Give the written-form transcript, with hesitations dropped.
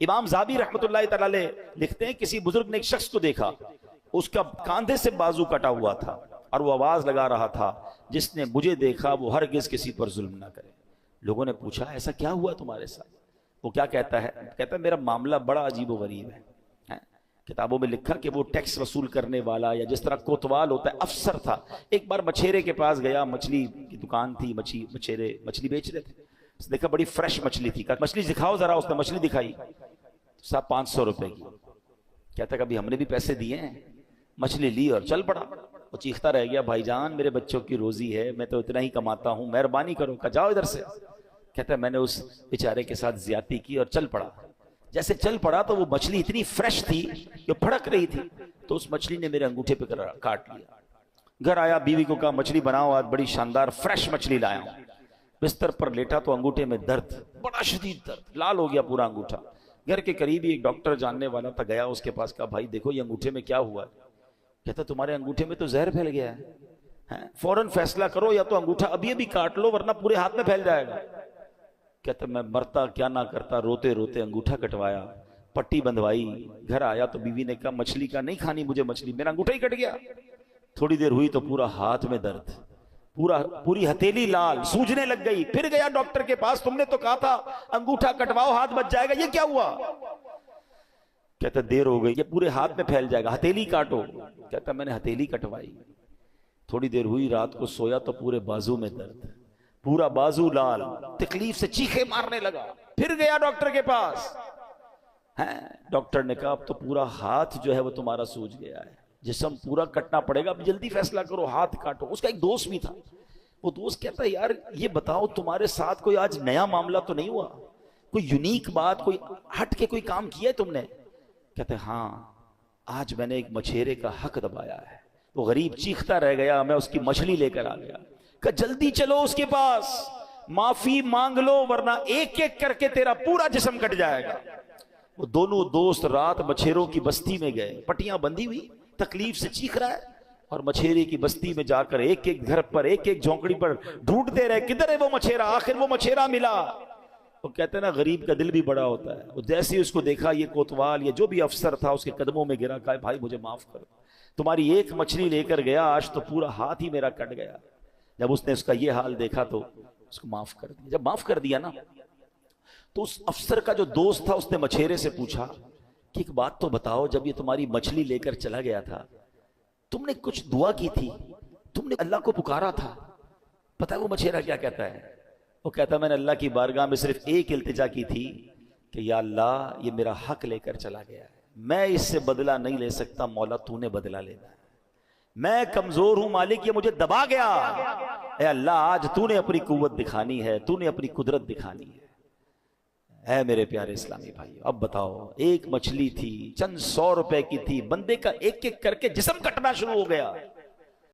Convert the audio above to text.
इमाम ज़ाबी रहमतुल्लाह तआला अलैह लिखते हैं, किसी बुजुर्ग ने एक शख्स को देखा, उसका कांधे से बाजू कटा हुआ था और वो आवाज लगा रहा था, जिसने मुझे देखा वो हरगिज किसी पर जुल्म ना करे। लोगों ने पूछा, ऐसा क्या हुआ तुम्हारे साथ? वो क्या कहता है? कहता है, मेरा मामला बड़ा अजीब व गरीब है। किताबों में लिखा कि वो टैक्स वसूल करने वाला या जिस तरह कोतवाल होता है अफसर था। एक बार मछेरे के पास गया, मछली की दुकान थी, मछेरे मछली बेच रहे थे। उसने देखा बड़ी फ्रेश मछली थी, कहा मछली दिखाओ जरा। उसने मछली दिखाई, साहब 500 रुपए की। कहता कभी हमने भी पैसे दिए हैं? मछली ली और चल पड़ा। वो चीखता रह गया, भाईजान मेरे बच्चों की रोजी है, मैं तो इतना ही कमाता हूं, मेहरबानी करो। कहा जाओ इधर से। कहता है मैंने उस बेचारे के साथ ज्यादती की और चल पड़ा। जैसे चल पड़ा तो वो मछली इतनी फ्रेश थी जो फड़क रही थी, तो उस मछली ने मेरे अंगूठे पे काट लिया। घर आया, बीवी को कहा मछली बनाओ, आज बड़ी शानदार फ्रेश मछली लाया हूं। बिस्तर पर लेटा तो अंगूठे में दर्द, बड़ा शदीद दर्द, लाल हो गया पूरा अंगूठा। घर के करीब ही एक डॉक्टर जानने वाला था, गया उसके पास, कहा भाई देखो ये अंगूठे में क्या हुआ है। कहता तुम्हारे अंगूठे में तो जहर फैल गया है, फौरन फैसला करो, या तो अंगूठा अभी अभी काट लो वरना पूरे हाथ में फैल जाएगा। कहता मैं मरता क्या ना करता, रोते रोते अंगूठा कटवाया, पट्टी बंधवाई। घर आया तो बीवी ने कहा मछली का नहीं खानी मुझे मछली, मेरा अंगूठा ही कट गया। थोड़ी देर हुई तो पूरा हाथ में दर्द, पूरी हथेली लाल, सूजने लग गई। फिर गया डॉक्टर के पास, तुमने तो कहा था अंगूठा कटवाओ हाथ बच जाएगा, ये क्या हुआ? कहता देर हो गई, ये पूरे हाथ में फैल जाएगा, हथेली काटो। कहता मैंने हथेली कटवाई। थोड़ी देर हुई, रात को सोया तो पूरे बाजू में दर्द, पूरा बाजू लाल, तकलीफ से चीखे मारने लगा। फिर गया डॉक्टर के पास, डॉक्टर ने कहा अब तो पूरा हाथ जो है वो तुम्हारा सूज गया है, जिस्म पूरा कटना पड़ेगा, अब जल्दी फैसला करो, हाथ काटो। उसका एक दोस्त भी था, वो दोस्त कहता है यार ये बताओ तुम्हारे साथ कोई आज नया मामला तो नहीं हुआ, कोई यूनिक बात, कोई हट के कोई काम किया है तुमने? कहते हाँ, आज मैंने एक मछेरे का हक दबाया है। वो गरीब चीखता रह गया, मैं उसकी मछली लेकर आ गया। कहा जल्दी चलो उसके पास, माफी मांग लो वरना एक एक करके तेरा पूरा जिस्म कट जाएगा। वो दोनों दोस्त रात मछेरों की बस्ती में गए, पट्टियां बंधी हुई, तकलीफ से चीख रहा है, और मछेरे की बस्ती में जाकर एक एक घर पर, एक एक झोंपड़ी पर ढूंढते रहे, किधर है वो मछेरा। आखिर वो मछेरा मिला। वो कहते ना गरीब का दिल भी बड़ा होता है। वो जैसे ही उसको देखा, ये कोतवाल, ये जो भी अफसर था, उसके कदमों में गिरा, कहा भाई मुझे माफ करो, तुम्हारी एक मछली लेकर गया, आज तो पूरा हाथ ही मेरा कट गया। जब उसने उसका ये हाल देखा तो उसको माफ कर दिया। जब माफ कर दिया ना, तो उस अफसर का जो दोस्त था उसने मछेरे से पूछा कि एक बात तो बताओ, जब ये तुम्हारी मछली लेकर चला गया था, तुमने कुछ दुआ की थी, तुमने अल्लाह को पुकारा था? पता है वो मछेरा क्या कहता है? वो कहता मैंने अल्लाह की बारगाह में सिर्फ एक इल्तिजा की थी कि या अल्लाह ये मेरा हक लेकर चला गया है, मैं इससे बदला नहीं ले सकता, मौला तूने बदला लेना है, मैं कमजोर हूं मालिक, ये मुझे दबा गया। ए अल्लाह आज तूने अपनी कुव्वत दिखानी है, तूने अपनी कुदरत दिखानी है। मेरे प्यारे इस्लामी भाई, अब बताओ, एक मछली थी, चंद 100 रुपए की थी, बंदे का एक एक करके जिस्म कटना शुरू हो गया।